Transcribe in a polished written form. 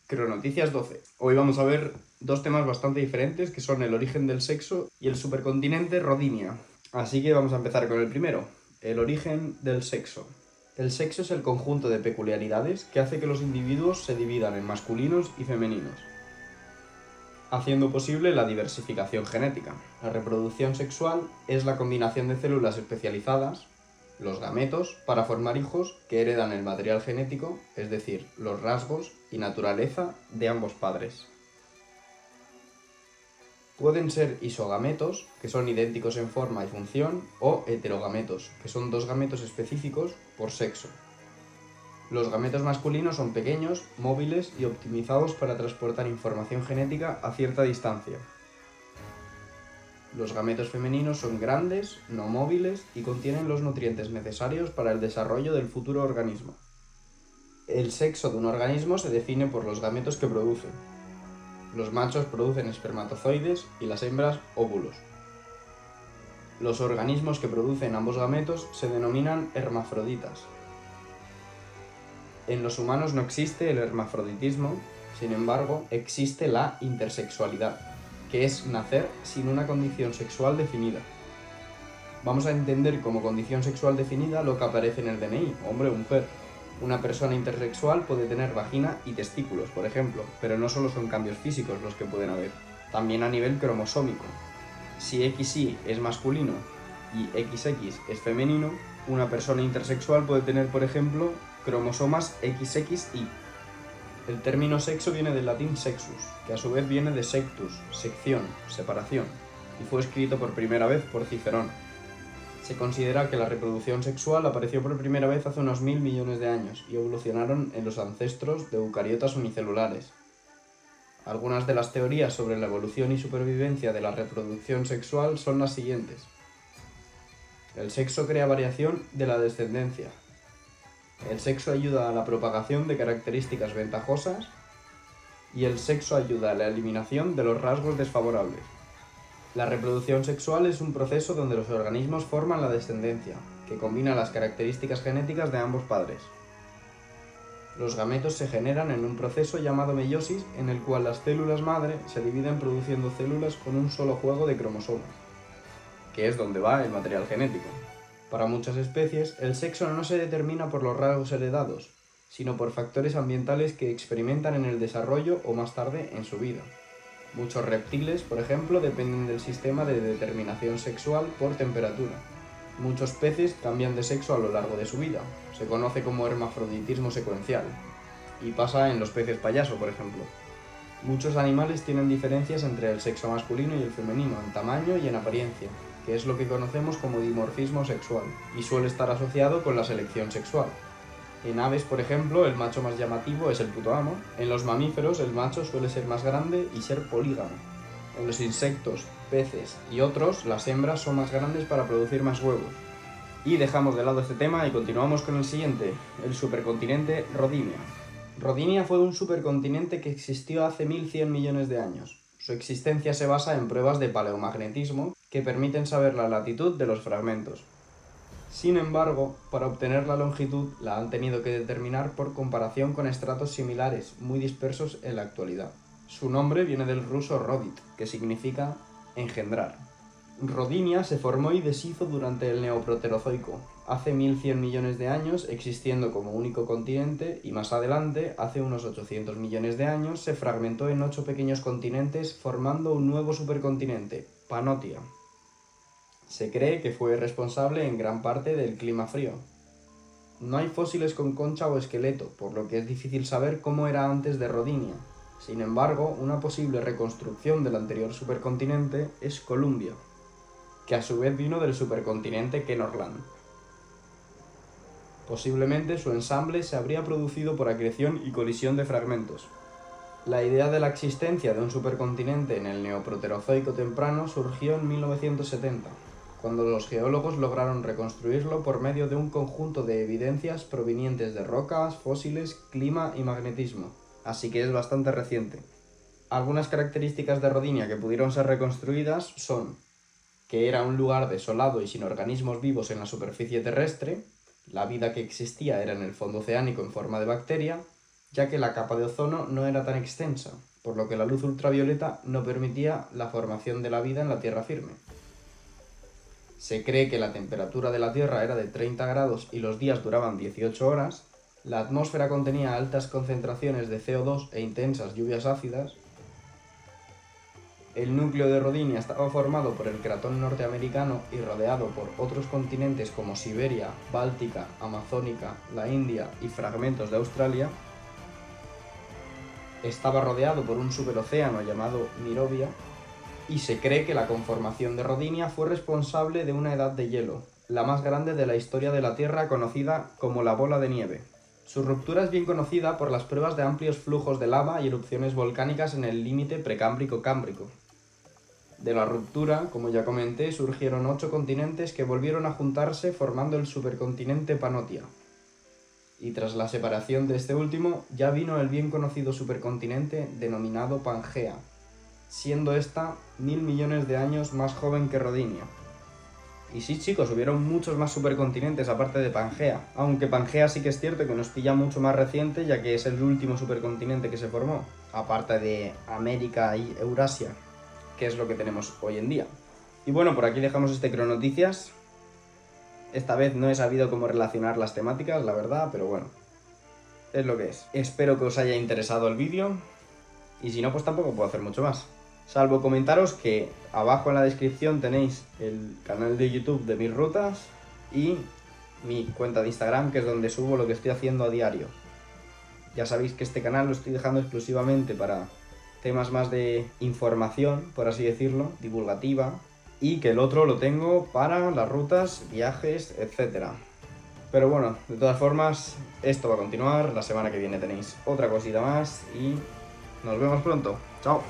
Cronoticias 12. Hoy vamos a ver dos temas bastante diferentes, que son el origen del sexo y el supercontinente Rodinia. Así que vamos a empezar con el primero, el origen del sexo. El sexo es el conjunto de peculiaridades que hace que los individuos se dividan en masculinos y femeninos, haciendo posible la diversificación genética. La reproducción sexual es la combinación de células especializadas, los gametos, para formar hijos que heredan el material genético, es decir, los rasgos y naturaleza de ambos padres. Pueden ser isogametos, que son idénticos en forma y función, o heterogametos, que son dos gametos específicos por sexo. Los gametos masculinos son pequeños, móviles y optimizados para transportar información genética a cierta distancia. Los gametos femeninos son grandes, no móviles y contienen los nutrientes necesarios para el desarrollo del futuro organismo. El sexo de un organismo se define por los gametos que produce. Los machos producen espermatozoides y las hembras óvulos. Los organismos que producen ambos gametos se denominan hermafroditas. En los humanos no existe el hermafroditismo, sin embargo, existe la intersexualidad, que es nacer sin una condición sexual definida. Vamos a entender como condición sexual definida lo que aparece en el DNI, hombre o mujer. Una persona intersexual puede tener vagina y testículos, por ejemplo, pero no solo son cambios físicos los que pueden haber, también a nivel cromosómico. Si XY es masculino y XX es femenino, una persona intersexual puede tener, por ejemplo, cromosomas XXY. El término sexo viene del latín sexus, que a su vez viene de sectus, sección, separación, y fue escrito por primera vez por Cicerón. Se considera que la reproducción sexual apareció por primera vez hace unos 1000 millones de años y evolucionaron en los ancestros de eucariotas unicelulares. Algunas de las teorías sobre la evolución y supervivencia de la reproducción sexual son las siguientes. El sexo crea variación de la descendencia. El sexo ayuda a la propagación de características ventajosas y el sexo ayuda a la eliminación de los rasgos desfavorables. La reproducción sexual es un proceso donde los organismos forman la descendencia, que combina las características genéticas de ambos padres. Los gametos se generan en un proceso llamado meiosis, en el cual las células madre se dividen produciendo células con un solo juego de cromosomas, que es donde va el material genético. Para muchas especies, el sexo no se determina por los rasgos heredados, sino por factores ambientales que experimentan en el desarrollo o más tarde en su vida. Muchos reptiles, por ejemplo, dependen del sistema de determinación sexual por temperatura. Muchos peces cambian de sexo a lo largo de su vida, se conoce como hermafroditismo secuencial, y pasa en los peces payaso, por ejemplo. Muchos animales tienen diferencias entre el sexo masculino y el femenino en tamaño y en apariencia, que es lo que conocemos como dimorfismo sexual, y suele estar asociado con la selección sexual. En aves, por ejemplo, el macho más llamativo es el puto amo. En los mamíferos, el macho suele ser más grande y ser polígamo. En los insectos, peces y otros, las hembras son más grandes para producir más huevos. Y dejamos de lado este tema y continuamos con el siguiente, el supercontinente Rodinia. Rodinia fue un supercontinente que existió hace 1100 millones de años. Su existencia se basa en pruebas de paleomagnetismo que permiten saber la latitud de los fragmentos. Sin embargo, para obtener la longitud la han tenido que determinar por comparación con estratos similares muy dispersos en la actualidad. Su nombre viene del ruso rodit, que significa engendrar. Rodinia se formó y deshizo durante el Neoproterozoico, hace 1100 millones de años existiendo como único continente, y más adelante, hace unos 800 millones de años, se fragmentó en 8 pequeños continentes formando un nuevo supercontinente, Panotia. Se cree que fue responsable en gran parte del clima frío. No hay fósiles con concha o esqueleto, por lo que es difícil saber cómo era antes de Rodinia. Sin embargo, una posible reconstrucción del anterior supercontinente es Columbia, que a su vez vino del supercontinente Kenorland. Posiblemente su ensamble se habría producido por acreción y colisión de fragmentos. La idea de la existencia de un supercontinente en el Neoproterozoico temprano surgió en 1970. Cuando los geólogos lograron reconstruirlo por medio de un conjunto de evidencias provenientes de rocas, fósiles, clima y magnetismo, así que es bastante reciente. Algunas características de Rodinia que pudieron ser reconstruidas son que era un lugar desolado y sin organismos vivos en la superficie terrestre, la vida que existía era en el fondo oceánico en forma de bacteria, ya que la capa de ozono no era tan extensa, por lo que la luz ultravioleta no permitía la formación de la vida en la Tierra firme. Se cree que la temperatura de la Tierra era de 30 grados y los días duraban 18 horas, la atmósfera contenía altas concentraciones de CO2 e intensas lluvias ácidas. El núcleo de Rodinia estaba formado por el cratón norteamericano y rodeado por otros continentes como Siberia, Báltica, Amazónica, la India y fragmentos de Australia. Estaba rodeado por un superocéano llamado Mirovia y se cree que la conformación de Rodinia fue responsable de una edad de hielo, la más grande de la historia de la Tierra, conocida como la bola de nieve. Su ruptura es bien conocida por las pruebas de amplios flujos de lava y erupciones volcánicas en el límite precámbrico-cámbrico. De la ruptura, como ya comenté, surgieron 8 continentes que volvieron a juntarse formando el supercontinente Panotia. Y tras la separación de este último, ya vino el bien conocido supercontinente denominado Pangea, siendo esta 1000 millones de años más joven que Rodinia. Y sí, chicos, hubieron muchos más supercontinentes aparte de Pangea, aunque Pangea sí que es cierto que nos pilla mucho más reciente, ya que es el último supercontinente que se formó, aparte de América y Eurasia, que es lo que tenemos hoy en día. Y bueno, por aquí dejamos este Cronoticias. Esta vez no he sabido cómo relacionar las temáticas, la verdad, pero bueno, es lo que es. Espero que os haya interesado el vídeo, y si no, pues tampoco puedo hacer mucho más. Salvo comentaros que abajo en la descripción tenéis el canal de YouTube de mis rutas y mi cuenta de Instagram, que es donde subo lo que estoy haciendo a diario. Ya sabéis que este canal lo estoy dejando exclusivamente para temas más de información, por así decirlo, divulgativa, y que el otro lo tengo para las rutas, viajes, etc. Pero bueno, de todas formas, esto va a continuar. La semana que viene tenéis otra cosita más y nos vemos pronto. ¡Chao!